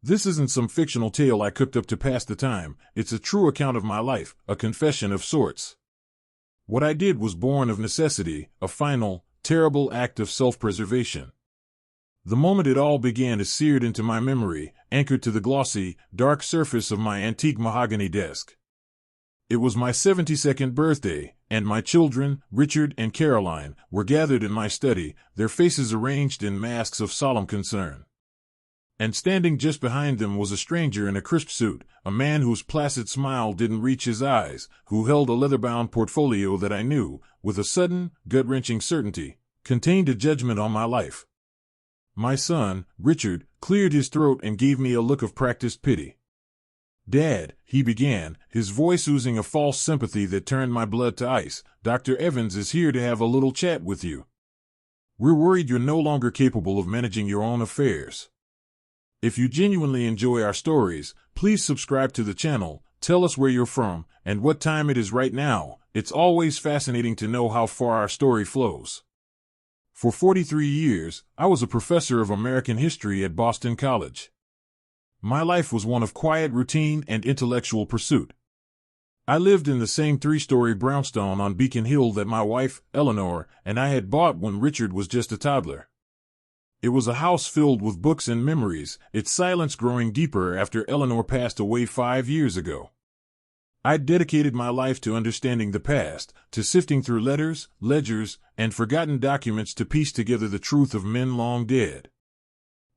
This isn't some fictional tale I cooked up to pass the time, it's a true account of my life, a confession of sorts. What I did was born of necessity, a final, terrible act of self-preservation. The moment it all began is seared into my memory, anchored to the glossy, dark surface of my antique mahogany desk. It was my 72nd birthday, and my children, Richard and Caroline, were gathered in my study, their faces arranged in masks of solemn concern. And standing just behind them was a stranger in a crisp suit, a man whose placid smile didn't reach his eyes, who held a leather-bound portfolio that I knew, with a sudden, gut-wrenching certainty, contained a judgment on my life. My son, Richard, cleared his throat and gave me a look of practiced pity. "Dad," he began, his voice oozing a false sympathy that turned my blood to ice, "Dr. Evans is here to have a little chat with you. We're worried you're no longer capable of managing your own affairs. If you genuinely enjoy our stories, please subscribe to the channel, tell us where you're from, and what time it is right now. It's always fascinating to know how far our story flows." For 43 years, I was a professor of American history at Boston College. My life was one of quiet routine and intellectual pursuit. I lived in the same 3-story brownstone on Beacon Hill that my wife, Eleanor, and I had bought when Richard was just a toddler. It was a house filled with books and memories, its silence growing deeper after Eleanor passed away 5 years ago. I'd dedicated my life to understanding the past, to sifting through letters, ledgers, and forgotten documents to piece together the truth of men long dead.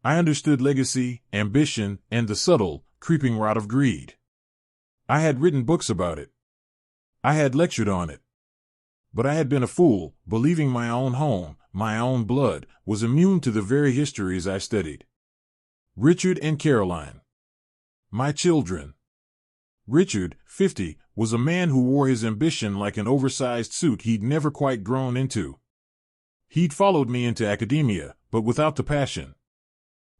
I understood legacy, ambition, and the subtle, creeping rot of greed. I had written books about it. I had lectured on it. But I had been a fool, believing my own home, my own blood, was immune to the very histories I studied. Richard and Caroline. My children. Richard, 50, was a man who wore his ambition like an oversized suit he'd never quite grown into. He'd followed me into academia, but without the passion.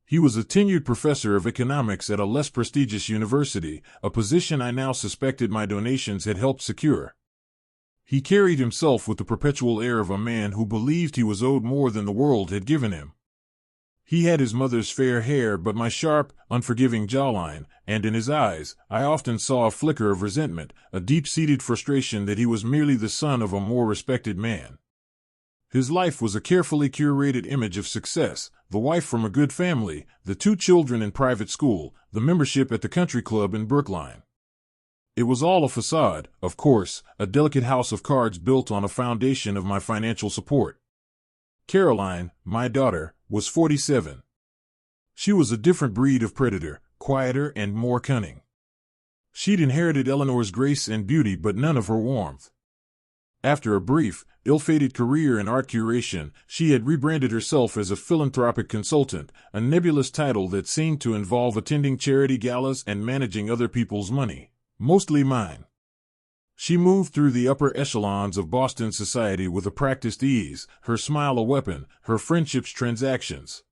He was a tenured professor of economics at a less prestigious university, a position I now suspected my donations had helped secure. He carried himself with the perpetual air of a man who believed he was owed more than the world had given him. He had his mother's fair hair but my sharp, unforgiving jawline, and in his eyes, I often saw a flicker of resentment, a deep-seated frustration that he was merely the son of a more respected man. His life was a carefully curated image of success, the wife from a good family, the 2 children in private school, the membership at the country club in Brookline. It was all a facade, of course, a delicate house of cards built on a foundation of my financial support. Caroline, my daughter, was 47. She was a different breed of predator, quieter and more cunning. She'd inherited Eleanor's grace and beauty but none of her warmth. After a brief, ill-fated career in art curation, she had rebranded herself as a philanthropic consultant, a nebulous title that seemed to involve attending charity galas and managing other people's money, mostly mine. She moved through the upper echelons of Boston society with a practiced ease, her smile a weapon, her friendships transactions.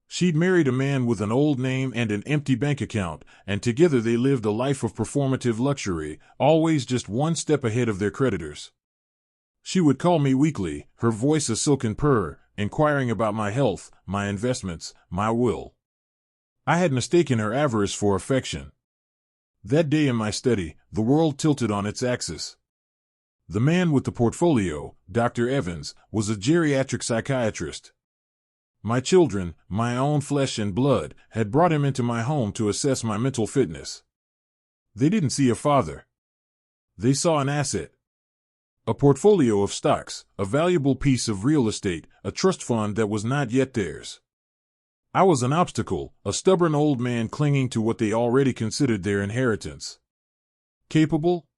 She'd married a man with an old name and an empty bank account, and together they lived a life of performative luxury, always just one step ahead of their creditors. She would call me weekly, her voice a silken purr, inquiring about my health, my investments, my will. I had mistaken her avarice for affection. That day in my study, the world tilted on its axis. The man with the portfolio, Dr. Evans, was a geriatric psychiatrist. My children, my own flesh and blood, had brought him into my home to assess my mental fitness. They didn't see a father. They saw an asset. A portfolio of stocks, a valuable piece of real estate, a trust fund that was not yet theirs. I was an obstacle, a stubborn old man clinging to what they already considered their inheritance. Capable?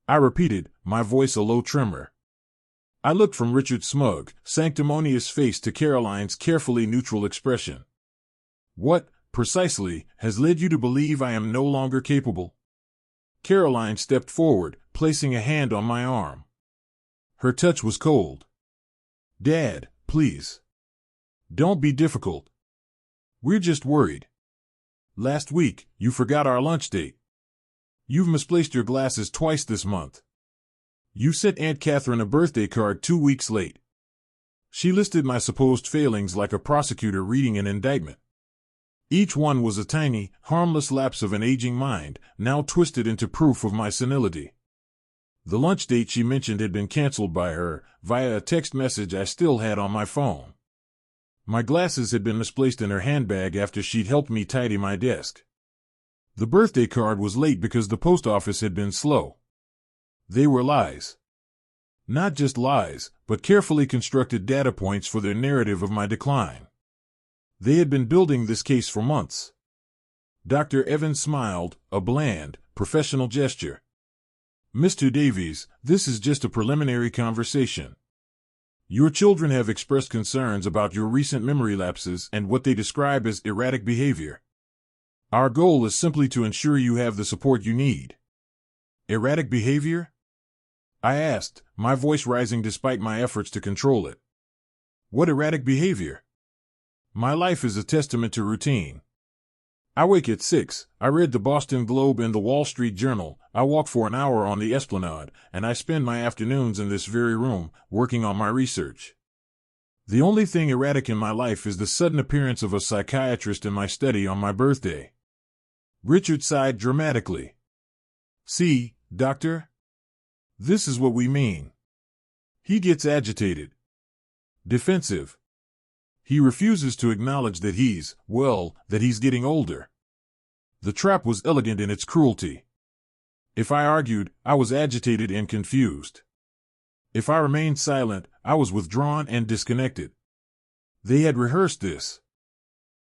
I repeated, my voice a low tremor. I looked from Richard's smug, sanctimonious face to Caroline's carefully neutral expression. What, precisely, has led you to believe I am no longer capable? Caroline stepped forward, placing a hand on my arm. Her touch was cold. Dad, please. Don't be difficult. We're just worried. Last week, you forgot our lunch date. You've misplaced your glasses twice this month. You sent Aunt Catherine a birthday card 2 weeks late. She listed my supposed failings like a prosecutor reading an indictment. Each one was a tiny, harmless lapse of an aging mind, now twisted into proof of my senility. The lunch date she mentioned had been canceled by her, via a text message I still had on my phone. My glasses had been misplaced in her handbag after she'd helped me tidy my desk. The birthday card was late because the post office had been slow. They were lies. Not just lies, but carefully constructed data points for their narrative of my decline. They had been building this case for months. Dr. Evans smiled, a bland, professional gesture. Mr. Davies, this is just a preliminary conversation. Your children have expressed concerns about your recent memory lapses and what they describe as erratic behavior. Our goal is simply to ensure you have the support you need. Erratic behavior? I asked, my voice rising despite my efforts to control it. What erratic behavior? My life is a testament to routine. I wake at 6, I read the Boston Globe and the Wall Street Journal, I walk for an hour on the Esplanade, and I spend my afternoons in this very room, working on my research. The only thing erratic in my life is the sudden appearance of a psychiatrist in my study on my birthday. Richard sighed dramatically. See, doctor? This is what we mean. He gets agitated. Defensive. He refuses to acknowledge that he's getting older. The trap was elegant in its cruelty. If I argued, I was agitated and confused. If I remained silent, I was withdrawn and disconnected. They had rehearsed this.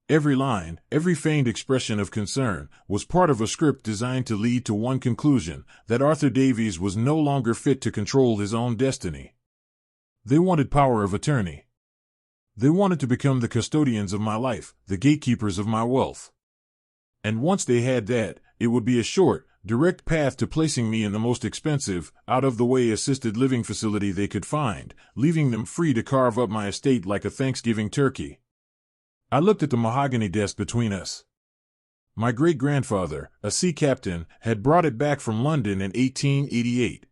Every line, every feigned expression of concern, was part of a script designed to lead to one conclusion, that Arthur Davies was no longer fit to control his own destiny. They wanted power of attorney. They wanted to become the custodians of my life, the gatekeepers of my wealth. And once they had that, it would be a short, direct path to placing me in the most expensive, out-of-the-way assisted living facility they could find, leaving them free to carve up my estate like a Thanksgiving turkey. I looked at the mahogany desk between us. My great-grandfather, a sea captain, had brought it back from London in 1888.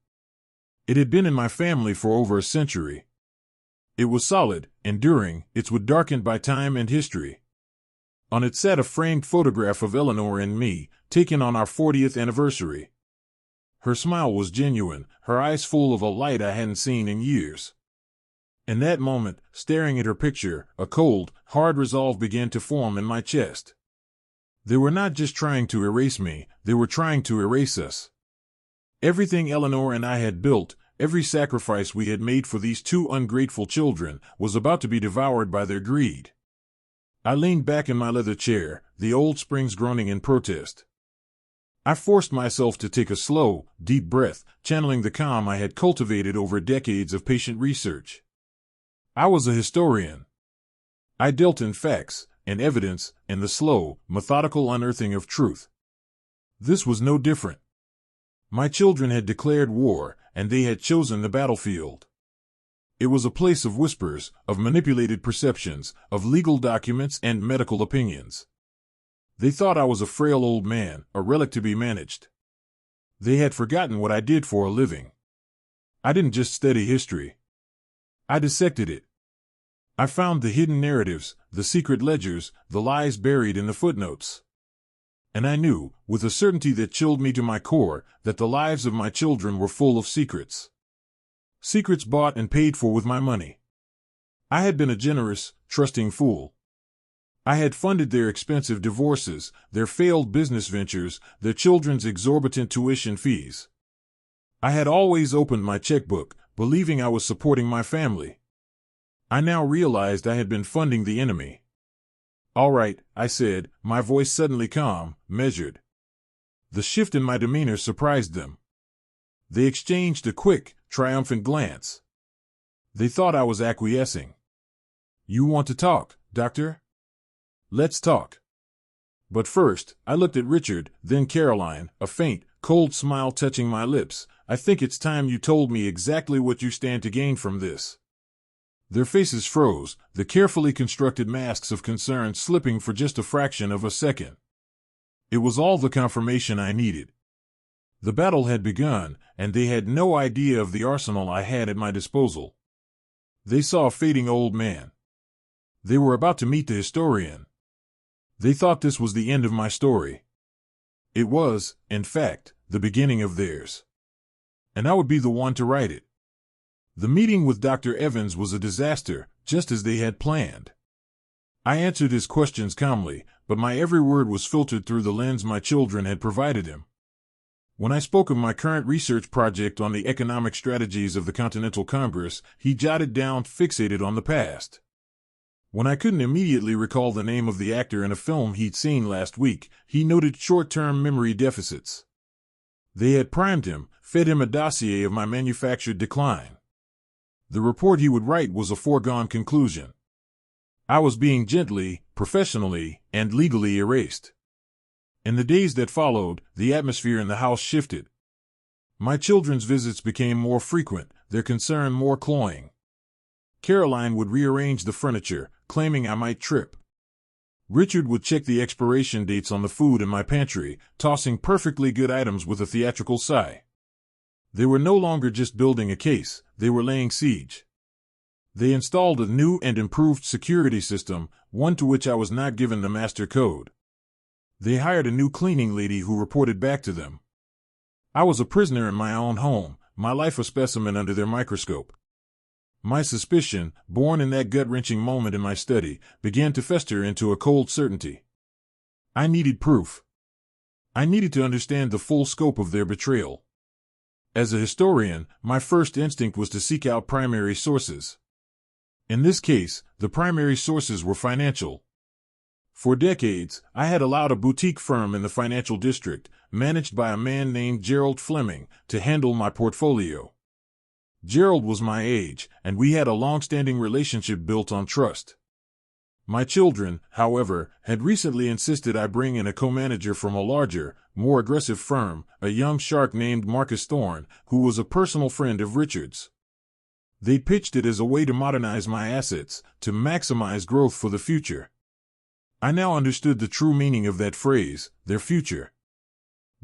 It had been in my family for over a century. It was solid, enduring, its wood darkened by time and history. On it sat a framed photograph of Eleanor and me, taken on our 40th anniversary. Her smile was genuine, her eyes full of a light I hadn't seen in years. In that moment, staring at her picture, a cold, hard resolve began to form in my chest. They were not just trying to erase me, they were trying to erase us. Everything Eleanor and I had built, every sacrifice we had made for these two ungrateful children, was about to be devoured by their greed. I leaned back in my leather chair, the old springs groaning in protest. I forced myself to take a slow, deep breath, channeling the calm I had cultivated over decades of patient research. I was a historian. I dealt in facts, in evidence, in the slow, methodical unearthing of truth. This was no different. My children had declared war, and they had chosen the battlefield. It was a place of whispers, of manipulated perceptions, of legal documents and medical opinions. They thought I was a frail old man, a relic to be managed. They had forgotten what I did for a living. I didn't just study history. I dissected it. I found the hidden narratives, the secret ledgers, the lies buried in the footnotes. And I knew, with a certainty that chilled me to my core, that the lives of my children were full of secrets. Secrets bought and paid for with my money. I had been a generous, trusting fool. I had funded their expensive divorces, their failed business ventures, their children's exorbitant tuition fees. I had always opened my checkbook, believing I was supporting my family. I now realized I had been funding the enemy. All right, I said, my voice suddenly calm, measured. The shift in my demeanor surprised them. They exchanged a quick, triumphant glance. They thought I was acquiescing. You want to talk, Doctor? Let's talk. But first, I looked at Richard, then Caroline, a faint, cold smile touching my lips. I think it's time you told me exactly what you stand to gain from this. Their faces froze, the carefully constructed masks of concern slipping for just a fraction of a second. It was all the confirmation I needed. The battle had begun, and they had no idea of the arsenal I had at my disposal. They saw a fading old man. They were about to meet the historian. They thought this was the end of my story. It was, in fact, the beginning of theirs. And I would be the one to write it. The meeting with Dr. Evans was a disaster, just as they had planned. I answered his questions calmly, but my every word was filtered through the lens my children had provided him. When I spoke of my current research project on the economic strategies of the Continental Congress, he jotted down, fixated on the past. When I couldn't immediately recall the name of the actor in a film he'd seen last week, he noted short-term memory deficits. They had primed him, fed him a dossier of my manufactured decline. The report he would write was a foregone conclusion. I was being gently, professionally, and legally erased. In the days that followed, the atmosphere in the house shifted. My children's visits became more frequent, their concern more cloying. Caroline would rearrange the furniture, claiming I might trip. Richard would check the expiration dates on the food in my pantry, tossing perfectly good items with a theatrical sigh. They were no longer just building a case, they were laying siege. They installed a new and improved security system, one to which I was not given the master code. They hired a new cleaning lady who reported back to them. I was a prisoner in my own home, my life a specimen under their microscope. My suspicion, born in that gut-wrenching moment in my study, began to fester into a cold certainty. I needed proof. I needed to understand the full scope of their betrayal. As a historian, my first instinct was to seek out primary sources. In this case, the primary sources were financial. For decades, I had allowed a boutique firm in the financial district, managed by a man named Gerald Fleming, to handle my portfolio. Gerald was my age, and we had a long-standing relationship built on trust. My children, however, had recently insisted I bring in a co-manager from a larger, more aggressive firm, a young shark named Marcus Thorne, who was a personal friend of Richard's. They pitched it as a way to modernize my assets, to maximize growth for the future. I now understood the true meaning of that phrase, their future.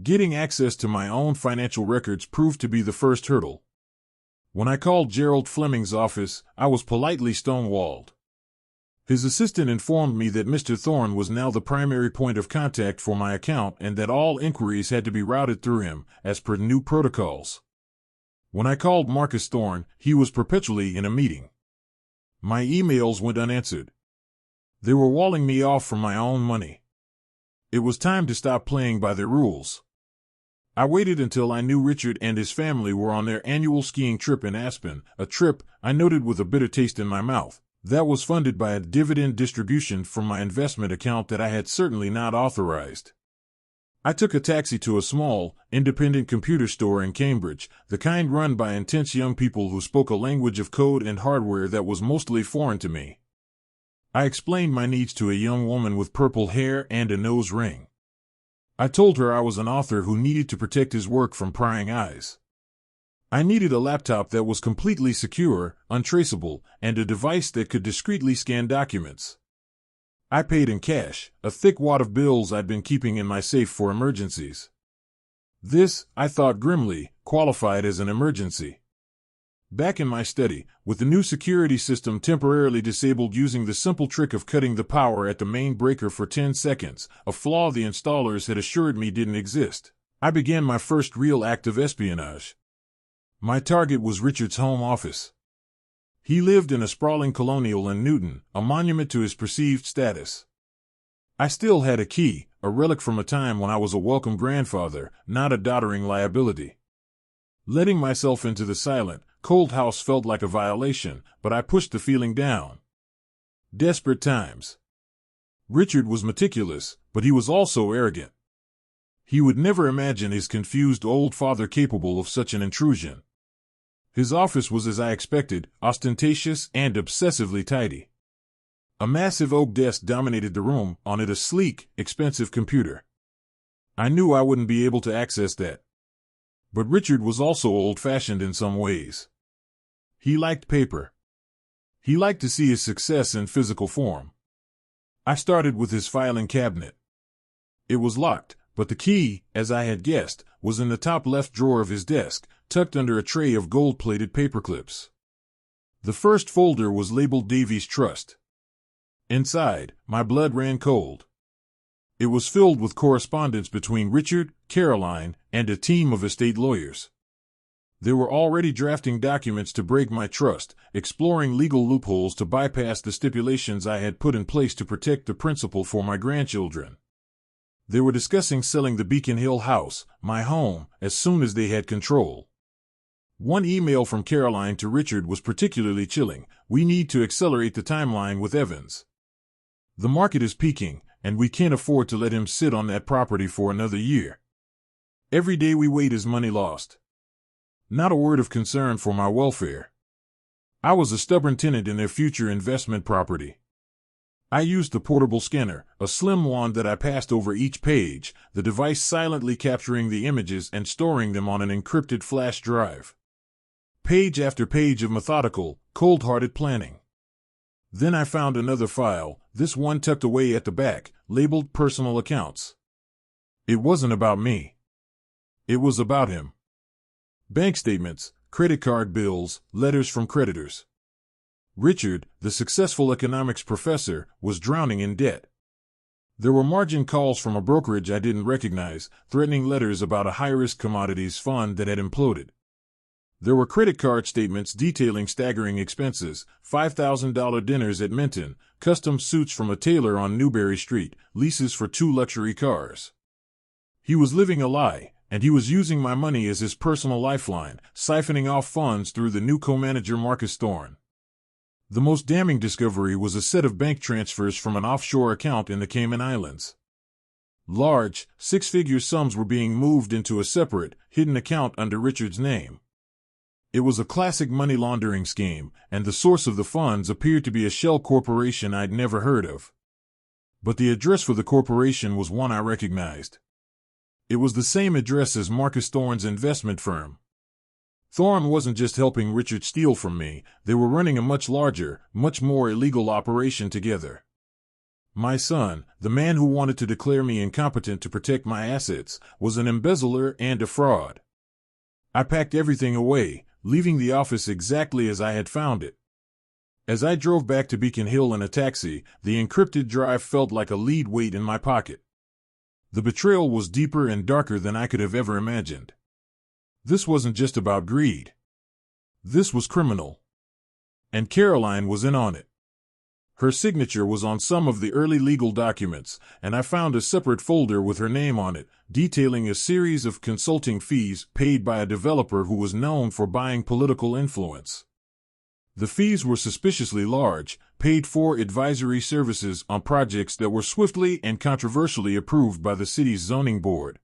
Getting access to my own financial records proved to be the first hurdle. When I called Gerald Fleming's office, I was politely stonewalled. His assistant informed me that Mr. Thorne was now the primary point of contact for my account and that all inquiries had to be routed through him, as per new protocols. When I called Marcus Thorne, he was perpetually in a meeting. My emails went unanswered. They were walling me off from my own money. It was time to stop playing by their rules. I waited until I knew Richard and his family were on their annual skiing trip in Aspen, a trip, I noted with a bitter taste in my mouth, that was funded by a dividend distribution from my investment account that I had certainly not authorized. I took a taxi to a small, independent computer store in Cambridge, the kind run by intense young people who spoke a language of code and hardware that was mostly foreign to me. I explained my needs to a young woman with purple hair and a nose ring. I told her I was an author who needed to protect his work from prying eyes. I needed a laptop that was completely secure, untraceable, and a device that could discreetly scan documents. I paid in cash, a thick wad of bills I'd been keeping in my safe for emergencies. This, I thought grimly, qualified as an emergency. Back in my study, with the new security system temporarily disabled using the simple trick of cutting the power at the main breaker for 10 seconds, a flaw the installers had assured me didn't exist, I began my first real act of espionage. My target was Richard's home office. He lived in a sprawling colonial in Newton, a monument to his perceived status. I still had a key, a relic from a time when I was a welcome grandfather, not a doddering liability. Letting myself into the silent, cold house felt like a violation, but I pushed the feeling down. Desperate times. Richard was meticulous, but he was also arrogant. He would never imagine his confused old father capable of such an intrusion. His office was as I expected, ostentatious and obsessively tidy. A massive oak desk dominated the room, on it a sleek, expensive computer. I knew I wouldn't be able to access that. But Richard was also old-fashioned in some ways. He liked paper. He liked to see his success in physical form. I started with his filing cabinet. It was locked, but the key, as I had guessed, was in the top left drawer of his desk, tucked under a tray of gold-plated paperclips. The first folder was labeled Davies Trust. Inside, my blood ran cold. It was filled with correspondence between Richard, Caroline, and a team of estate lawyers. They were already drafting documents to break my trust, exploring legal loopholes to bypass the stipulations I had put in place to protect the principal for my grandchildren. They were discussing selling the Beacon Hill house, my home, as soon as they had control. One email from Caroline to Richard was particularly chilling. We need to accelerate the timeline with Evans. The market is peaking, and we can't afford to let him sit on that property for another year. Every day we wait is money lost. Not a word of concern for my welfare. I was a stubborn tenant in their future investment property. I used the portable scanner, a slim wand that I passed over each page, the device silently capturing the images and storing them on an encrypted flash drive. Page after page of methodical, cold-hearted planning. Then I found another file, this one tucked away at the back, labeled Personal Accounts. It wasn't about me. It was about him. Bank statements, credit card bills, letters from creditors. Richard, the successful economics professor, was drowning in debt. There were margin calls from a brokerage I didn't recognize, threatening letters about a high-risk commodities fund that had imploded. There were credit card statements detailing staggering expenses, $5,000 dinners at Minton, custom suits from a tailor on Newberry Street, leases for 2 luxury cars. He was living a lie, and he was using my money as his personal lifeline, siphoning off funds through the new co-manager Marcus Thorne. The most damning discovery was a set of bank transfers from an offshore account in the Cayman Islands. Large, 6-figure sums were being moved into a separate, hidden account under Richard's name. It was a classic money laundering scheme, and the source of the funds appeared to be a shell corporation I'd never heard of. But the address for the corporation was one I recognized. It was the same address as Marcus Thorne's investment firm. Thorne wasn't just helping Richard steal from me, they were running a much larger, much more illegal operation together. My son, the man who wanted to declare me incompetent to protect my assets, was an embezzler and a fraud. I packed everything away, leaving the office exactly as I had found it. As I drove back to Beacon Hill in a taxi, the encrypted drive felt like a lead weight in my pocket. The betrayal was deeper and darker than I could have ever imagined. This wasn't just about greed. This was criminal. And Caroline was in on it. Her signature was on some of the early legal documents, and I found a separate folder with her name on it, detailing a series of consulting fees paid by a developer who was known for buying political influence. The fees were suspiciously large, paid for advisory services on projects that were swiftly and controversially approved by the city's zoning board.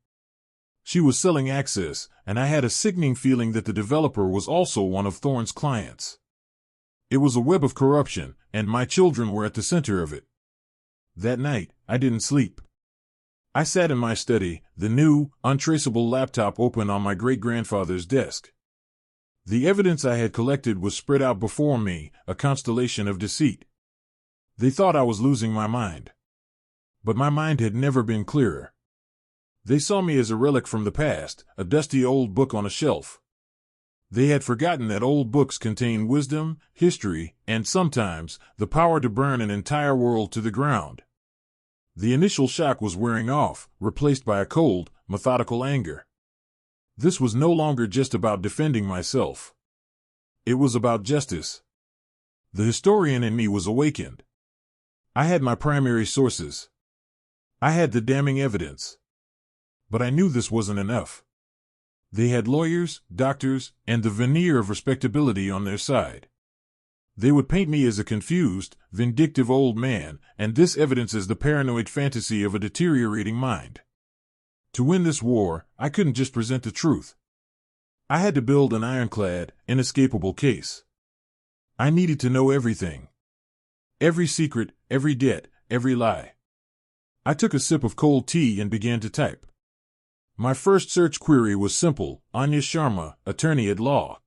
She was selling access, and I had a sickening feeling that the developer was also one of Thorne's clients. It was a web of corruption, and my children were at the center of it. That night, I didn't sleep. I sat in my study, the new, untraceable laptop open on my great-grandfather's desk. The evidence I had collected was spread out before me, a constellation of deceit. They thought I was losing my mind. But my mind had never been clearer. They saw me as a relic from the past, a dusty old book on a shelf. They had forgotten that old books contain wisdom, history, and sometimes, the power to burn an entire world to the ground. The initial shock was wearing off, replaced by a cold, methodical anger. This was no longer just about defending myself. It was about justice. The historian in me was awakened. I had my primary sources. I had the damning evidence. But I knew this wasn't enough. They had lawyers, doctors, and the veneer of respectability on their side. They would paint me as a confused, vindictive old man, and this evidence as the paranoid fantasy of a deteriorating mind. To win this war, I couldn't just present the truth. I had to build an ironclad, inescapable case. I needed to know everything. Every secret, every debt, every lie. I took a sip of cold tea and began to type. My first search query was simple: Anya Sharma, attorney at law.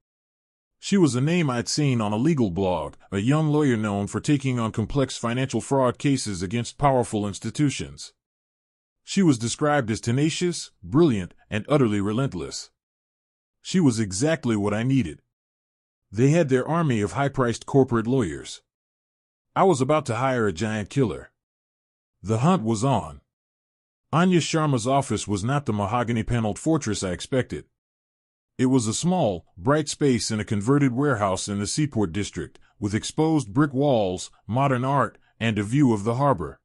She was a name I'd seen on a legal blog, a young lawyer known for taking on complex financial fraud cases against powerful institutions. She was described as tenacious, brilliant, and utterly relentless. She was exactly what I needed. They had their army of high-priced corporate lawyers. I was about to hire a giant killer. The hunt was on. Anya Sharma's office was not the mahogany-paneled fortress I expected. It was a small, bright space in a converted warehouse in the Seaport district, with exposed brick walls, modern art, and a view of the harbor.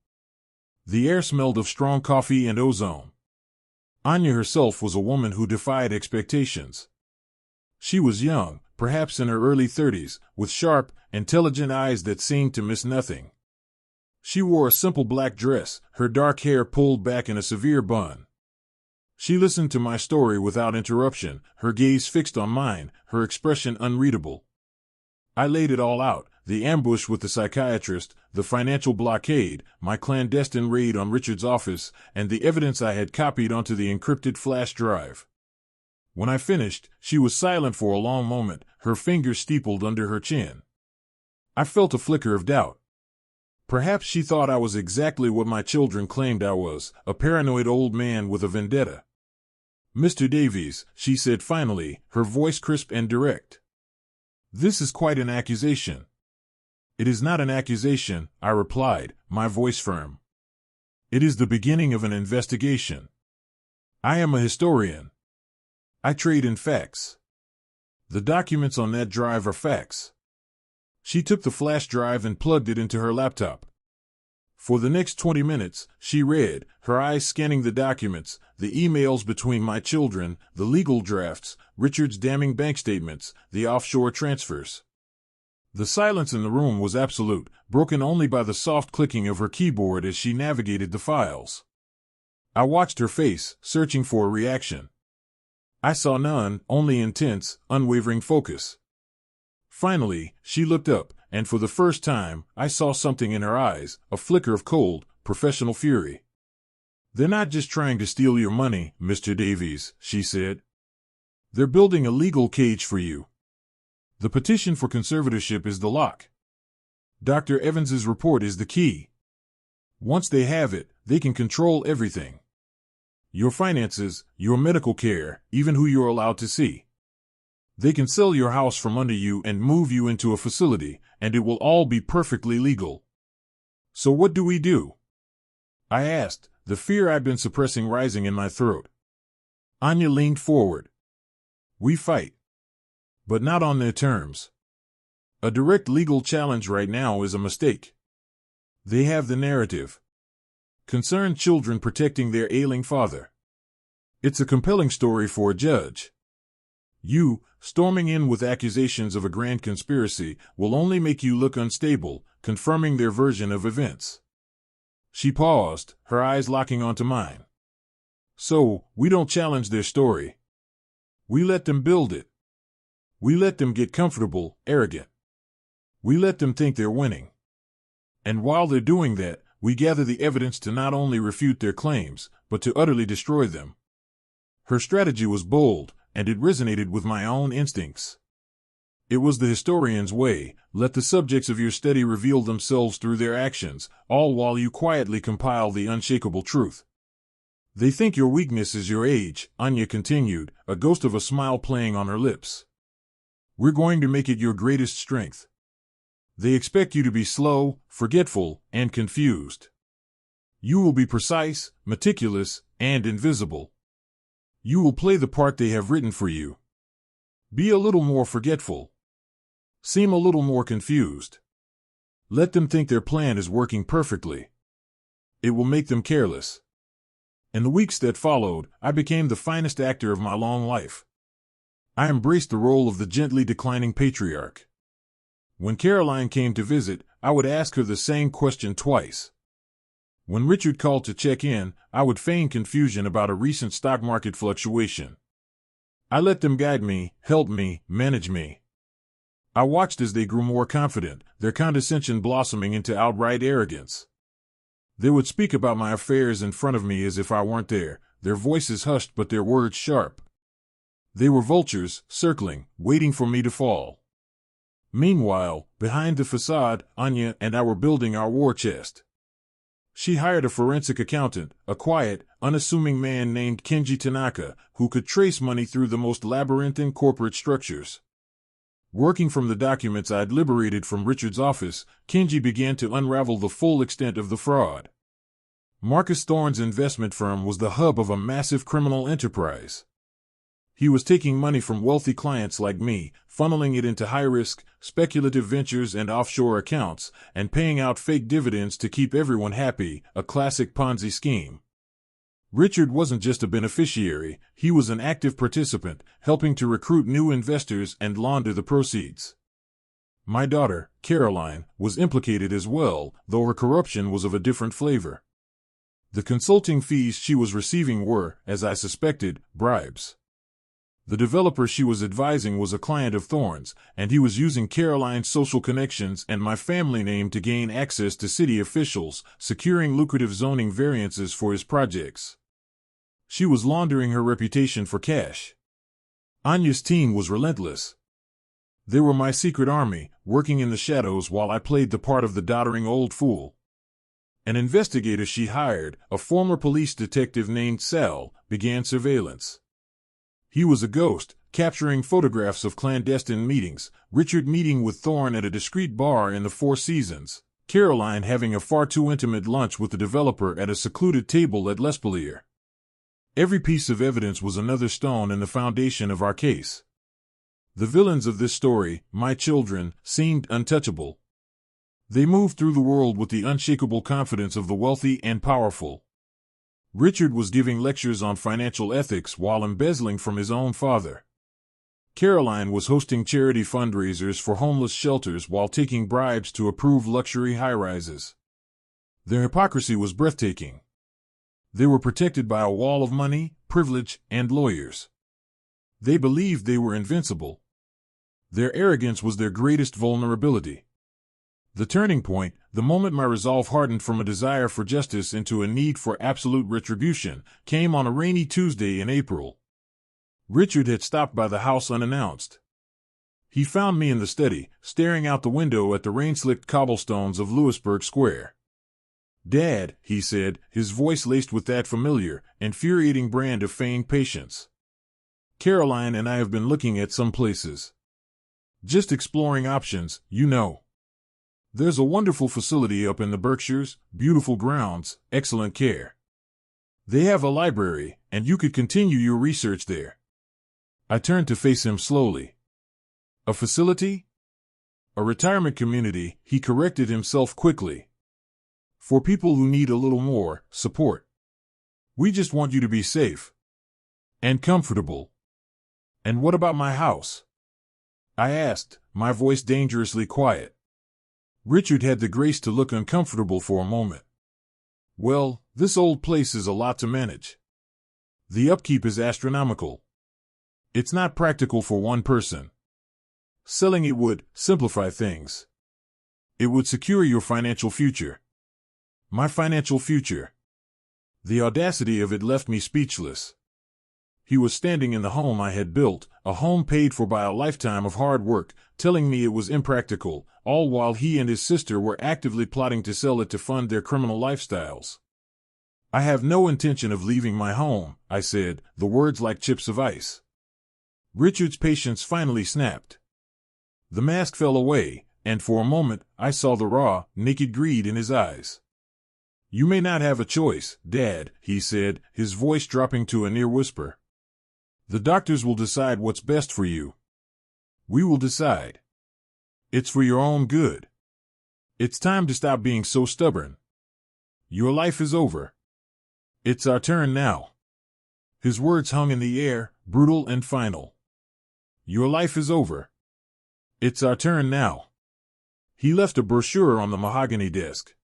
The air smelled of strong coffee and ozone. Anya herself was a woman who defied expectations. She was young, perhaps in her early 30s, with sharp, intelligent eyes that seemed to miss nothing. She wore a simple black dress, her dark hair pulled back in a severe bun. She listened to my story without interruption, her gaze fixed on mine, her expression unreadable. I laid it all out: the ambush with the psychiatrist, the financial blockade, my clandestine raid on Richard's office, and the evidence I had copied onto the encrypted flash drive. When I finished, she was silent for a long moment, her fingers steepled under her chin. I felt a flicker of doubt. Perhaps she thought I was exactly what my children claimed I was, a paranoid old man with a vendetta. "Mr. Davies," she said finally, her voice crisp and direct. "This is quite an accusation." "It is not an accusation," I replied, my voice firm. "It is the beginning of an investigation. I am a historian. I trade in facts. The documents on that drive are facts." She took the flash drive and plugged it into her laptop. For the next 20 minutes, she read, her eyes scanning the documents, the emails between my children, the legal drafts, Richard's damning bank statements, the offshore transfers. The silence in the room was absolute, broken only by the soft clicking of her keyboard as she navigated the files. I watched her face, searching for a reaction. I saw none, only intense, unwavering focus. Finally, she looked up, and for the first time, I saw something in her eyes, a flicker of cold, professional fury. "They're not just trying to steal your money, Mr. Davies," she said. "They're building a legal cage for you. The petition for conservatorship is the lock. Dr. Evans's report is the key. Once they have it, they can control everything. Your finances, your medical care, even who you're allowed to see. They can sell your house from under you and move you into a facility, and it will all be perfectly legal. So what do we do?" I asked, the fear I'd been suppressing rising in my throat. Anya leaned forward. "We fight. But not on their terms. A direct legal challenge right now is a mistake. They have the narrative. Concerned children protecting their ailing father. It's a compelling story for a judge. You, storming in with accusations of a grand conspiracy, will only make you look unstable, confirming their version of events." She paused, her eyes locking onto mine. "So, we don't challenge their story. We let them build it. We let them get comfortable, arrogant. We let them think they're winning. And while they're doing that, we gather the evidence to not only refute their claims, but to utterly destroy them." Her strategy was bold, and it resonated with my own instincts. It was the historian's way: let the subjects of your study reveal themselves through their actions, all while you quietly compile the unshakable truth. "They think your weakness is your age," Anya continued, a ghost of a smile playing on her lips. "We're going to make it your greatest strength. They expect you to be slow, forgetful, and confused. You will be precise, meticulous, and invisible. You will play the part they have written for you. Be a little more forgetful. Seem a little more confused. Let them think their plan is working perfectly. It will make them careless." In the weeks that followed, I became the finest actor of my long life. I embraced the role of the gently declining patriarch. When Caroline came to visit, I would ask her the same question twice. When Richard called to check in, I would feign confusion about a recent stock market fluctuation. I let them guide me, help me, manage me. I watched as they grew more confident, their condescension blossoming into outright arrogance. They would speak about my affairs in front of me as if I weren't there, their voices hushed but their words sharp. They were vultures, circling, waiting for me to fall. Meanwhile, behind the facade, Anya and I were building our war chest. She hired a forensic accountant, a quiet, unassuming man named Kenji Tanaka, who could trace money through the most labyrinthine corporate structures. Working from the documents I'd liberated from Richard's office, Kenji began to unravel the full extent of the fraud. Marcus Thorne's investment firm was the hub of a massive criminal enterprise. He was taking money from wealthy clients like me, funneling it into high-risk, speculative ventures and offshore accounts, and paying out fake dividends to keep everyone happy, a classic Ponzi scheme. Richard wasn't just a beneficiary, he was an active participant, helping to recruit new investors and launder the proceeds. My daughter, Caroline, was implicated as well, though her corruption was of a different flavor. The consulting fees she was receiving were, as I suspected, bribes. The developer she was advising was a client of Thorne's, and he was using Caroline's social connections and my family name to gain access to city officials, securing lucrative zoning variances for his projects. She was laundering her reputation for cash. Anya's team was relentless. They were my secret army, working in the shadows while I played the part of the doddering old fool. An investigator she hired, a former police detective named Sal, began surveillance. He was a ghost, capturing photographs of clandestine meetings, Richard meeting with Thorne at a discreet bar in the Four Seasons, Caroline having a far too intimate lunch with the developer at a secluded table at L'Espalier. Every piece of evidence was another stone in the foundation of our case. The villains of this story, my children, seemed untouchable. They moved through the world with the unshakable confidence of the wealthy and powerful. Richard was giving lectures on financial ethics while embezzling from his own father. Caroline was hosting charity fundraisers for homeless shelters while taking bribes to approve luxury high-rises. Their hypocrisy was breathtaking. They were protected by a wall of money, privilege, and lawyers. They believed they were invincible. Their arrogance was their greatest vulnerability. The turning point, the moment my resolve hardened from a desire for justice into a need for absolute retribution, came on a rainy Tuesday in April. Richard had stopped by the house unannounced. He found me in the study, staring out the window at the rain-slicked cobblestones of Louisburg Square. "Dad," he said, his voice laced with that familiar, infuriating brand of feigned patience. "Caroline and I have been looking at some places. Just exploring options, you know. There's a wonderful facility up in the Berkshires, beautiful grounds, excellent care. They have a library, and you could continue your research there." I turned to face him slowly. "A facility?" "A retirement community," he corrected himself quickly. "For people who need a little more support. We just want you to be safe. And comfortable." "And what about my house?" I asked, my voice dangerously quiet. Richard had the grace to look uncomfortable for a moment. "Well, this old place is a lot to manage. The upkeep is astronomical. It's not practical for one person. Selling it would simplify things. It would secure your financial future." My financial future. The audacity of it left me speechless. He was standing in the home I had built, a home paid for by a lifetime of hard work, telling me it was impractical, all while he and his sister were actively plotting to sell it to fund their criminal lifestyles. "I have no intention of leaving my home," I said, the words like chips of ice. Richard's patience finally snapped. The mask fell away, and for a moment I saw the raw, naked greed in his eyes. "You may not have a choice, Dad," he said, his voice dropping to a near whisper. "The doctors will decide what's best for you. We will decide. It's for your own good. It's time to stop being so stubborn. Your life is over. It's our turn now." His words hung in the air, brutal and final. "Your life is over. It's our turn now." He left a brochure on the mahogany desk.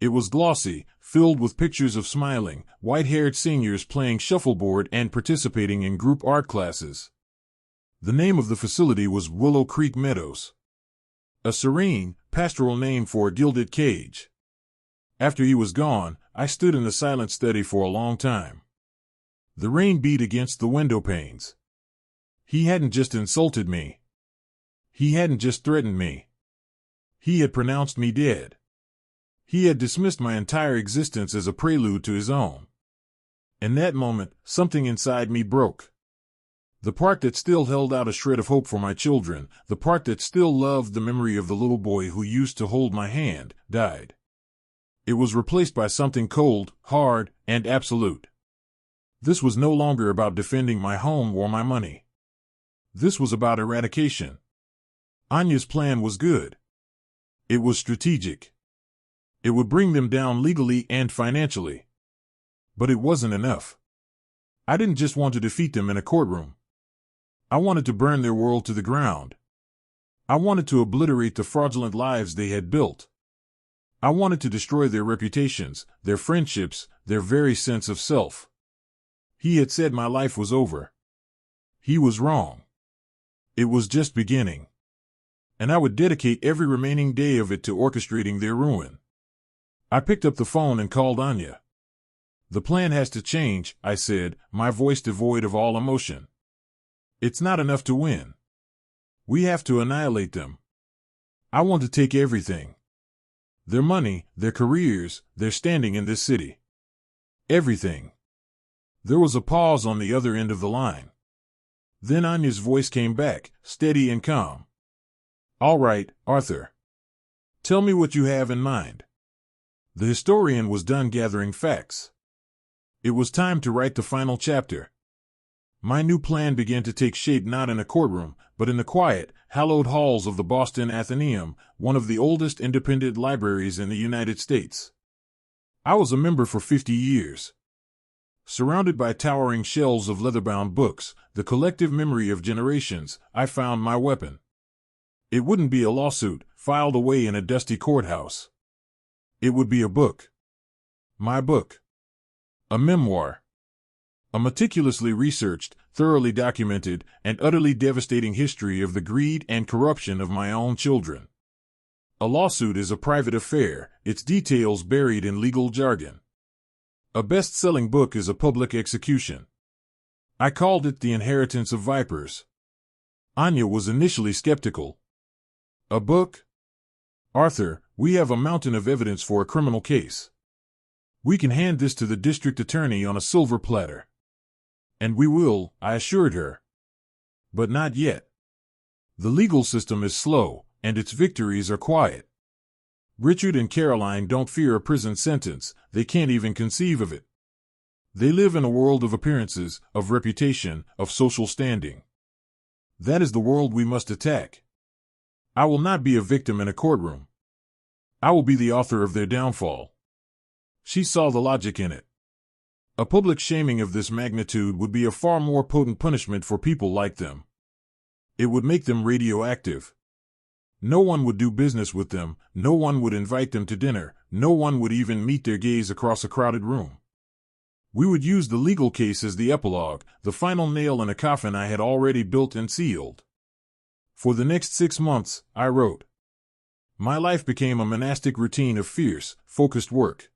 It was glossy, filled with pictures of smiling, white-haired seniors playing shuffleboard and participating in group art classes. The name of the facility was Willow Creek Meadows. A serene, pastoral name for a gilded cage. After he was gone, I stood in the silent study for a long time. The rain beat against the window panes. He hadn't just insulted me. He hadn't just threatened me. He had pronounced me dead. He had dismissed my entire existence as a prelude to his own. In that moment, something inside me broke. The part that still held out a shred of hope for my children, the part that still loved the memory of the little boy who used to hold my hand, died. It was replaced by something cold, hard, and absolute. This was no longer about defending my home or my money. This was about eradication. Anya's plan was good. It was strategic. It would bring them down legally and financially. But it wasn't enough. I didn't just want to defeat them in a courtroom. I wanted to burn their world to the ground. I wanted to obliterate the fraudulent lives they had built. I wanted to destroy their reputations, their friendships, their very sense of self. He had said my life was over. He was wrong. It was just beginning. And I would dedicate every remaining day of it to orchestrating their ruin. I picked up the phone and called Anya. The plan has to change, I said, my voice devoid of all emotion. It's not enough to win. We have to annihilate them. I want to take everything. Their money, their careers, their standing in this city. Everything. There was a pause on the other end of the line. Then Anya's voice came back, steady and calm. All right, Arthur. Tell me what you have in mind. The historian was done gathering facts. It was time to write the final chapter. My new plan began to take shape not in a courtroom, but in the quiet, hallowed halls of the Boston Athenaeum, one of the oldest independent libraries in the United States. I was a member for 50 years. Surrounded by towering shelves of leather-bound books, the collective memory of generations, I found my weapon. It wouldn't be a lawsuit, filed away in a dusty courthouse. It would be a book. My book. A memoir. A meticulously researched, thoroughly documented, and utterly devastating history of the greed and corruption of my own children. A lawsuit is a private affair, its details buried in legal jargon. A best-selling book is a public execution. I called it The Inheritance of Vipers. Anya was initially skeptical. A book? Arthur, we have a mountain of evidence for a criminal case. We can hand this to the district attorney on a silver platter. And we will, I assured her. But not yet. The legal system is slow, and its victories are quiet. Richard and Caroline don't fear a prison sentence, they can't even conceive of it. They live in a world of appearances, of reputation, of social standing. That is the world we must attack. I will not be a victim in a courtroom. I will be the author of their downfall. She saw the logic in it. A public shaming of this magnitude would be a far more potent punishment for people like them. It would make them radioactive. No one would do business with them, no one would invite them to dinner, no one would even meet their gaze across a crowded room. We would use the legal case as the epilogue, the final nail in a coffin I had already built and sealed. For the next 6 months, I wrote. My life became a monastic routine of fierce, focused work.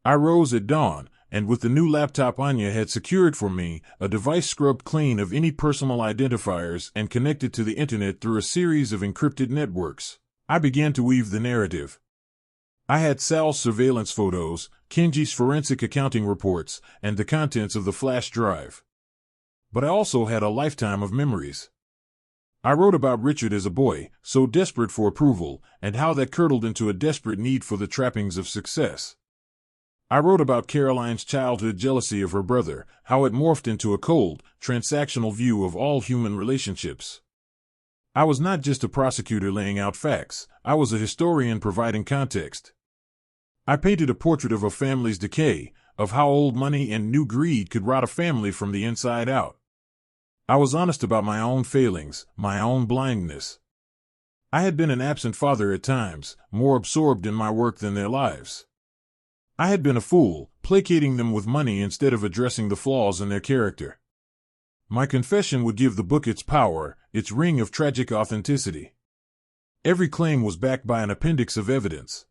I rose at dawn, and with the new laptop Anya had secured for me, a device scrubbed clean of any personal identifiers and connected to the internet through a series of encrypted networks, I began to weave the narrative. I had Sal's surveillance photos, Kenji's forensic accounting reports, and the contents of the flash drive. But I also had a lifetime of memories. I wrote about Richard as a boy, so desperate for approval, and how that curdled into a desperate need for the trappings of success. I wrote about Caroline's childhood jealousy of her brother, how it morphed into a cold, transactional view of all human relationships. I was not just a prosecutor laying out facts, I was a historian providing context. I painted a portrait of a family's decay, of how old money and new greed could rot a family from the inside out. I was honest about my own failings, my own blindness. I had been an absent father at times, more absorbed in my work than their lives. I had been a fool, placating them with money instead of addressing the flaws in their character. My confession would give the book its power, its ring of tragic authenticity. Every claim was backed by an appendix of evidence.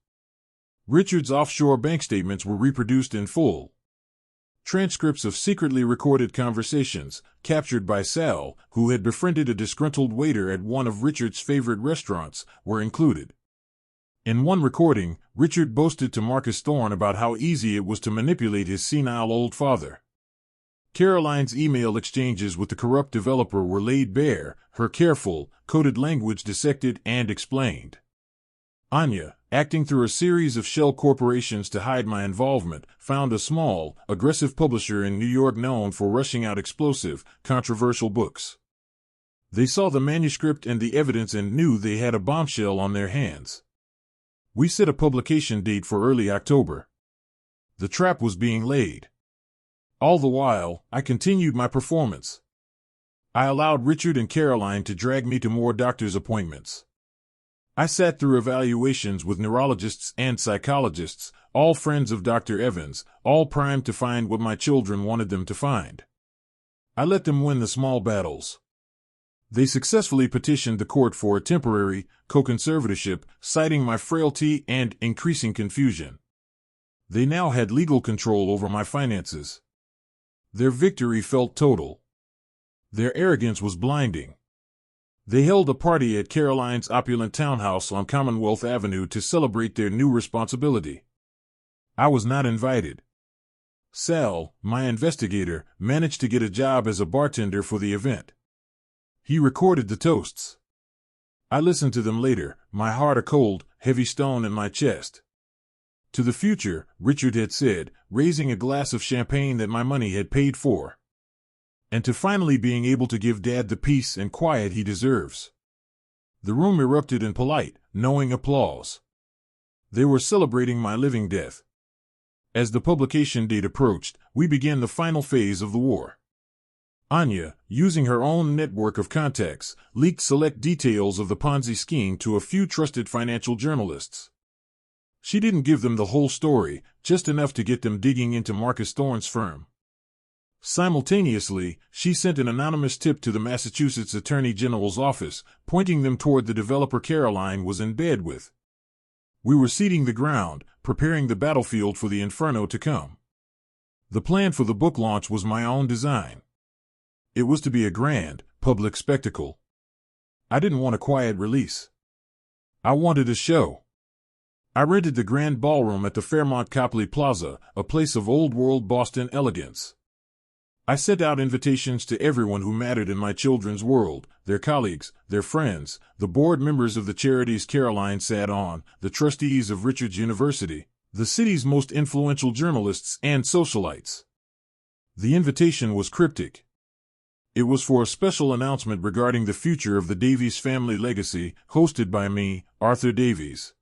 Richard's offshore bank statements were reproduced in full. Transcripts of secretly recorded conversations, captured by Sal, who had befriended a disgruntled waiter at one of Richard's favorite restaurants, were included. In one recording, Richard boasted to Marcus Thorne about how easy it was to manipulate his senile old father. Caroline's email exchanges with the corrupt developer were laid bare, her careful, coded language dissected and explained. Anya, acting through a series of shell corporations to hide my involvement, found a small, aggressive publisher in New York known for rushing out explosive, controversial books. They saw the manuscript and the evidence and knew they had a bombshell on their hands. We set a publication date for early October. The trap was being laid. All the while, I continued my performance. I allowed Richard and Caroline to drag me to more doctor's appointments. I sat through evaluations with neurologists and psychologists, all friends of Dr. Evans, all primed to find what my children wanted them to find. I let them win the small battles. They successfully petitioned the court for a temporary co-conservatorship, citing my frailty and increasing confusion. They now had legal control over my finances. Their victory felt total. Their arrogance was blinding. They held a party at Caroline's opulent townhouse on Commonwealth Avenue to celebrate their new responsibility. I was not invited. Sal, my investigator, managed to get a job as a bartender for the event. He recorded the toasts. I listened to them later, my heart a cold, heavy stone in my chest. To the future, Richard had said, raising a glass of champagne that my money had paid for. And to finally being able to give Dad the peace and quiet he deserves. The room erupted in polite, knowing applause. They were celebrating my living death. As the publication date approached, we began the final phase of the war. Anya, using her own network of contacts, leaked select details of the Ponzi scheme to a few trusted financial journalists. She didn't give them the whole story, just enough to get them digging into Marcus Thorne's firm. Simultaneously, she sent an anonymous tip to the Massachusetts Attorney General's office, pointing them toward the developer Caroline was in bed with. We were seeding the ground, preparing the battlefield for the inferno to come. The plan for the book launch was my own design. It was to be a grand, public spectacle. I didn't want a quiet release. I wanted a show. I rented the grand ballroom at the Fairmont Copley Plaza, a place of old-world Boston elegance. I sent out invitations to everyone who mattered in my children's world, their colleagues, their friends, the board members of the charities Caroline sat on, the trustees of Richards University, the city's most influential journalists and socialites. The invitation was cryptic. It was for a special announcement regarding the future of the Davies family legacy, hosted by me, Arthur Davies.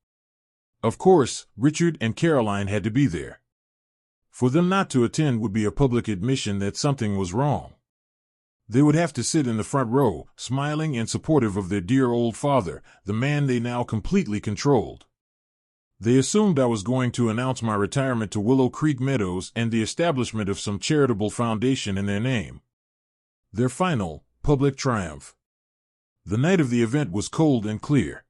Of course, Richard and Caroline had to be there. For them not to attend would be a public admission that something was wrong. They would have to sit in the front row, smiling and supportive of their dear old father, the man they now completely controlled. They assumed I was going to announce my retirement to Willow Creek Meadows and the establishment of some charitable foundation in their name. Their final, public triumph. The night of the event was cold and clear.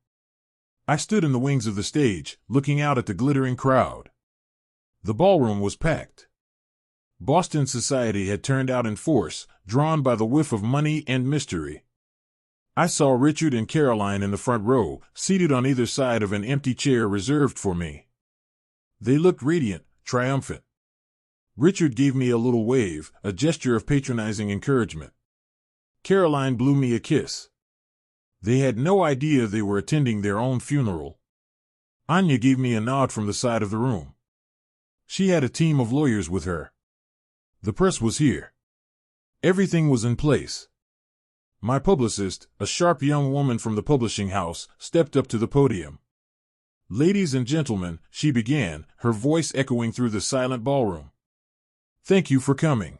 I stood in the wings of the stage, looking out at the glittering crowd. The ballroom was packed. Boston society had turned out in force, drawn by the whiff of money and mystery. I saw Richard and Caroline in the front row, seated on either side of an empty chair reserved for me. They looked radiant, triumphant. Richard gave me a little wave, a gesture of patronizing encouragement. Caroline blew me a kiss. They had no idea they were attending their own funeral. Anya gave me a nod from the side of the room. She had a team of lawyers with her. The press was here. Everything was in place. My publicist, a sharp young woman from the publishing house, stepped up to the podium. "Ladies and gentlemen," she began, her voice echoing through the silent ballroom. "Thank you for coming.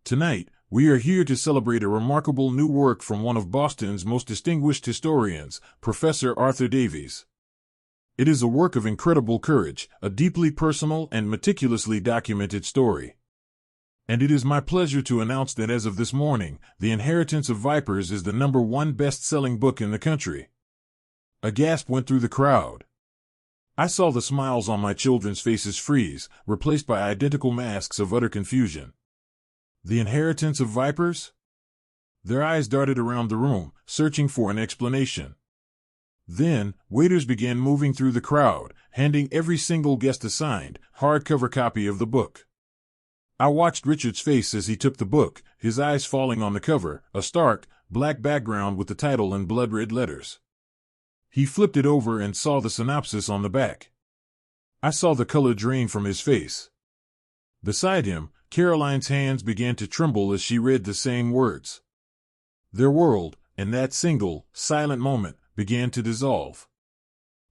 Tonight, we are here to celebrate a remarkable new work from one of Boston's most distinguished historians, Professor Arthur Davies. It is a work of incredible courage, a deeply personal and meticulously documented story. And it is my pleasure to announce that as of this morning, The Inheritance of Vipers is the #1 best-selling book in the country." A gasp went through the crowd. I saw the smiles on my children's faces freeze, replaced by identical masks of utter confusion. The Inheritance of Vipers? Their eyes darted around the room, searching for an explanation. Then, waiters began moving through the crowd, handing every single guest a signed, hardcover copy of the book. I watched Richard's face as he took the book, his eyes falling on the cover, a stark, black background with the title in blood-red letters. He flipped it over and saw the synopsis on the back. I saw the color drain from his face. Beside him, Caroline's hands began to tremble as she read the same words. Their world, in that single, silent moment, began to dissolve.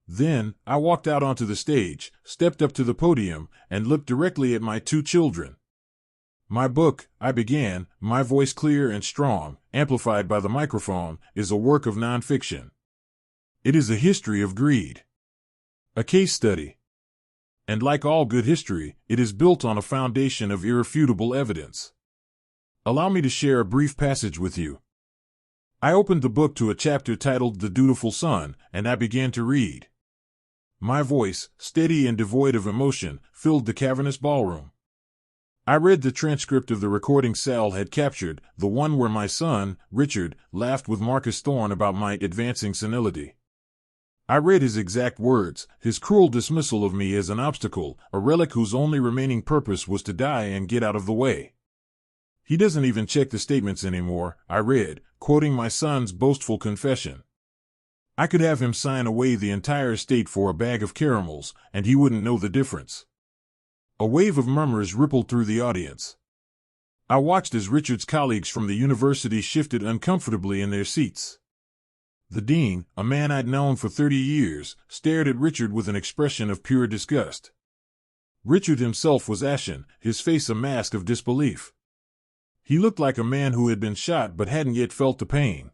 Then, I walked out onto the stage, stepped up to the podium, and looked directly at my two children. My book, I began, my voice clear and strong, amplified by the microphone, is a work of nonfiction. It is a history of greed. A case study. And like all good history, it is built on a foundation of irrefutable evidence. Allow me to share a brief passage with you. I opened the book to a chapter titled The Dutiful Son, and I began to read. My voice, steady and devoid of emotion, filled the cavernous ballroom. I read the transcript of the recording Sal had captured, the one where my son, Richard, laughed with Marcus Thorne about my advancing senility. I read his exact words, his cruel dismissal of me as an obstacle, a relic whose only remaining purpose was to die and get out of the way. He doesn't even check the statements anymore, I read, quoting my son's boastful confession. I could have him sign away the entire estate for a bag of caramels, and he wouldn't know the difference. A wave of murmurs rippled through the audience. I watched as Richard's colleagues from the university shifted uncomfortably in their seats. The dean, a man I'd known for 30 years, stared at Richard with an expression of pure disgust. Richard himself was ashen, his face a mask of disbelief. He looked like a man who had been shot but hadn't yet felt the pain.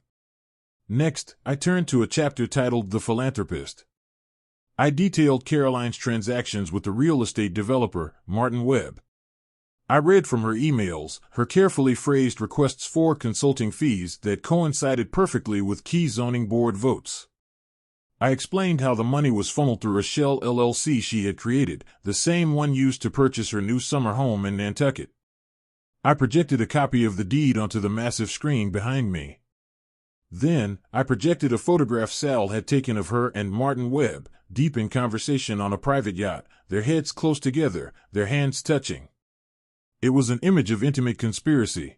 Next, I turned to a chapter titled The Philanthropist. I detailed Caroline's transactions with the real estate developer, Martin Webb. I read from her emails, her carefully phrased requests for consulting fees that coincided perfectly with key zoning board votes. I explained how the money was funneled through a shell LLC she had created, the same one used to purchase her new summer home in Nantucket. I projected a copy of the deed onto the massive screen behind me. Then, I projected a photograph Sal had taken of her and Martin Webb, deep in conversation on a private yacht, their heads close together, their hands touching. It was an image of intimate conspiracy.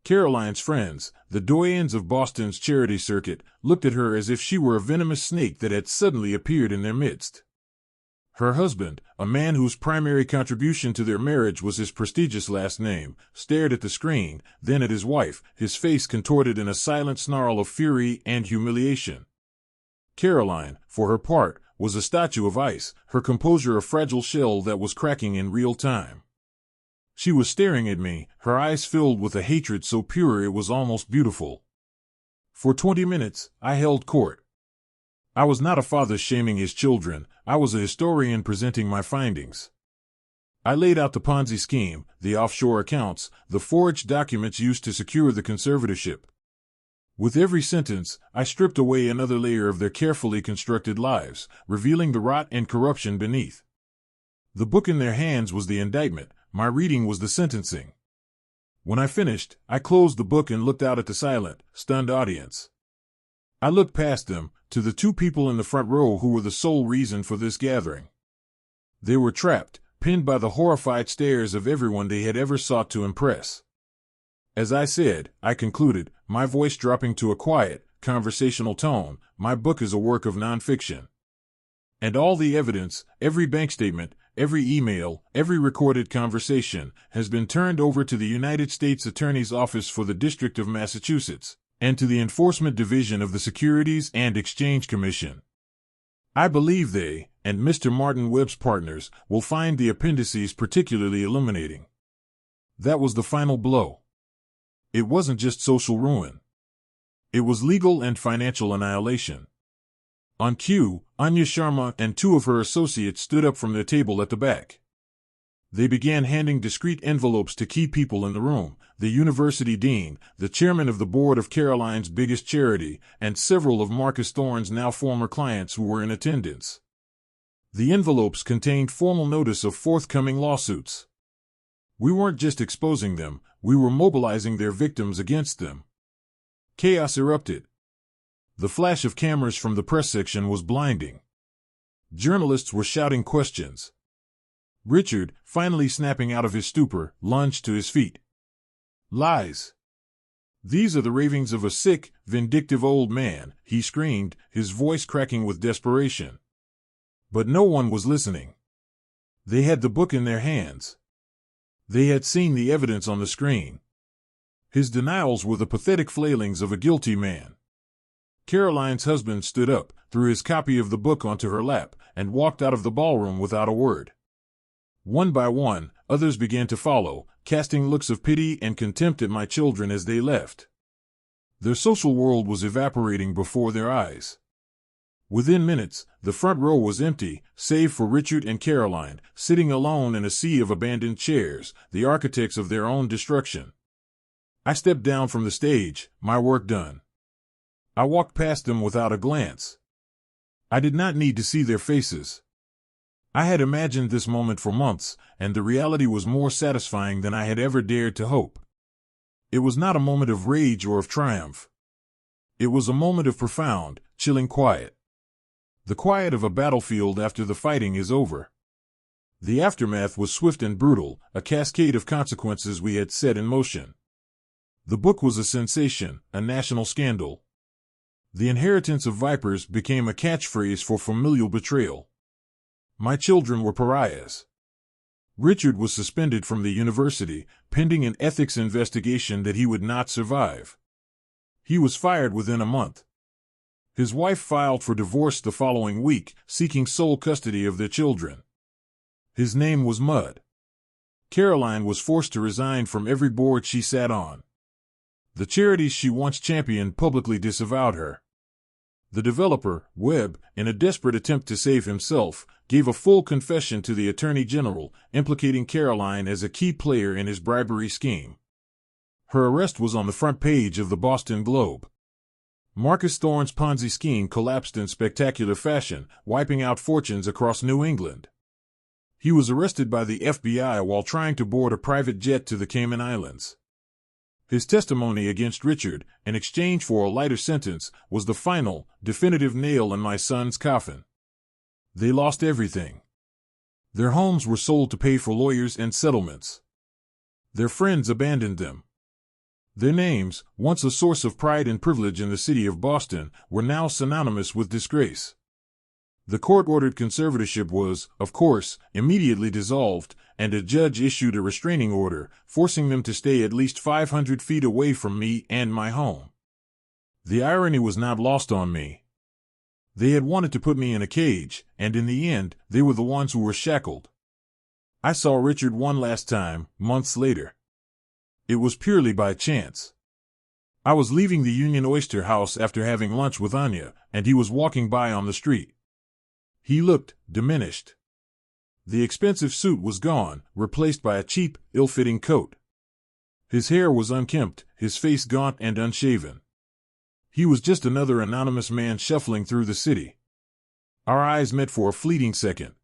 Caroline's friends, the doyens of Boston's charity circuit, looked at her as if she were a venomous snake that had suddenly appeared in their midst. Her husband, a man whose primary contribution to their marriage was his prestigious last name, stared at the screen, then at his wife, his face contorted in a silent snarl of fury and humiliation. Caroline, for her part, was a statue of ice, her composure a fragile shell that was cracking in real time. She was staring at me, her eyes filled with a hatred so pure it was almost beautiful. For 20 minutes, I held court. I was not a father shaming his children, I was a historian presenting my findings. I laid out the Ponzi scheme, the offshore accounts, the forged documents used to secure the conservatorship. With every sentence, I stripped away another layer of their carefully constructed lives, revealing the rot and corruption beneath. The book in their hands was the indictment, my reading was the sentencing. When I finished, I closed the book and looked out at the silent, stunned audience. I looked past them, to the two people in the front row who were the sole reason for this gathering. They were trapped, pinned by the horrified stares of everyone they had ever sought to impress. As I said, I concluded, my voice dropping to a quiet, conversational tone, my book is a work of nonfiction. And all the evidence, every bank statement, every email, every recorded conversation, has been turned over to the United States Attorney's Office for the District of Massachusetts, and to the Enforcement Division of the Securities and Exchange Commission. I believe they, and Mr. Martin Webb's partners, will find the appendices particularly illuminating. That was the final blow. It wasn't just social ruin. It was legal and financial annihilation. On cue, Anya Sharma and two of her associates stood up from their table at the back. They began handing discreet envelopes to key people in the room, the university dean, the chairman of the board of Caroline's biggest charity, and several of Marcus Thorne's now former clients who were in attendance. The envelopes contained formal notice of forthcoming lawsuits. We weren't just exposing them, we were mobilizing their victims against them. Chaos erupted. The flash of cameras from the press section was blinding. Journalists were shouting questions. Richard, finally snapping out of his stupor, lunged to his feet. Lies. "These are the ravings of a sick, vindictive old man," he screamed, his voice cracking with desperation. But no one was listening. They had the book in their hands. They had seen the evidence on the screen. His denials were the pathetic flailings of a guilty man. Caroline's husband stood up, threw his copy of the book onto her lap, and walked out of the ballroom without a word. One by one, others began to follow, casting looks of pity and contempt at my children as they left. Their social world was evaporating before their eyes. Within minutes, the front row was empty, save for Richard and Caroline, sitting alone in a sea of abandoned chairs, the architects of their own destruction. I stepped down from the stage, my work done. I walked past them without a glance. I did not need to see their faces. I had imagined this moment for months, and the reality was more satisfying than I had ever dared to hope. It was not a moment of rage or of triumph. It was a moment of profound, chilling quiet. The quiet of a battlefield after the fighting is over. The aftermath was swift and brutal, a cascade of consequences we had set in motion. The book was a sensation, a national scandal. The inheritance of vipers became a catchphrase for familial betrayal. My children were pariahs. Richard was suspended from the university, pending an ethics investigation that he would not survive. He was fired within a month. His wife filed for divorce the following week, seeking sole custody of their children. His name was Mud. Caroline was forced to resign from every board she sat on. The charities she once championed publicly disavowed her. The developer, Webb, in a desperate attempt to save himself, gave a full confession to the Attorney General, implicating Caroline as a key player in his bribery scheme. Her arrest was on the front page of the Boston Globe. Marcus Thorne's Ponzi scheme collapsed in spectacular fashion, wiping out fortunes across New England. He was arrested by the FBI while trying to board a private jet to the Cayman Islands. His testimony against Richard, in exchange for a lighter sentence, was the final, definitive nail in my son's coffin. They lost everything. Their homes were sold to pay for lawyers and settlements. Their friends abandoned them. Their names, once a source of pride and privilege in the city of Boston, were now synonymous with disgrace. The court-ordered conservatorship was, of course, immediately dissolved, and a judge issued a restraining order, forcing them to stay at least 500 feet away from me and my home. The irony was not lost on me. They had wanted to put me in a cage, and in the end, they were the ones who were shackled. I saw Richard one last time, months later. It was purely by chance. I was leaving the Union Oyster House after having lunch with Anya, and he was walking by on the street. He looked diminished. The expensive suit was gone, replaced by a cheap, ill-fitting coat. His hair was unkempt, his face gaunt and unshaven. He was just another anonymous man shuffling through the city. Our eyes met for a fleeting second.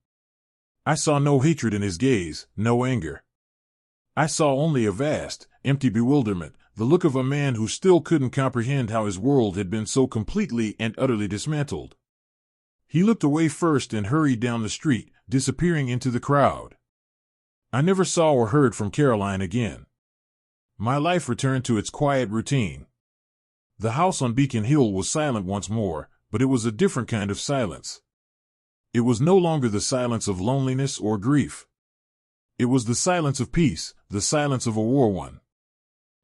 I saw no hatred in his gaze, no anger. I saw only a vast, empty bewilderment, the look of a man who still couldn't comprehend how his world had been so completely and utterly dismantled. He looked away first and hurried down the street, disappearing into the crowd. I never saw or heard from Caroline again. My life returned to its quiet routine. The house on Beacon Hill was silent once more, but it was a different kind of silence. It was no longer the silence of loneliness or grief. It was the silence of peace, the silence of a war one.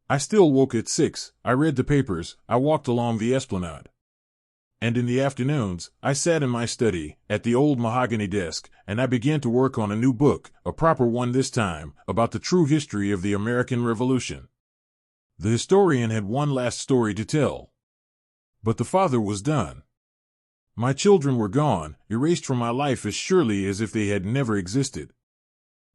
I still woke at 6, I read the papers, I walked along the esplanade. And in the afternoons, I sat in my study, at the old mahogany desk, and I began to work on a new book, a proper one this time, about the true history of the American Revolution. The historian had one last story to tell. But the father was done. My children were gone, erased from my life as surely as if they had never existed.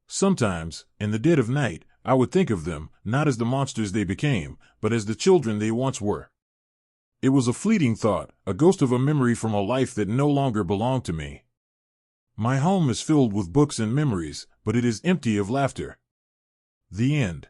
Sometimes, in the dead of night, I would think of them, not as the monsters they became, but as the children they once were. It was a fleeting thought, a ghost of a memory from a life that no longer belonged to me. My home is filled with books and memories, but it is empty of laughter. The end.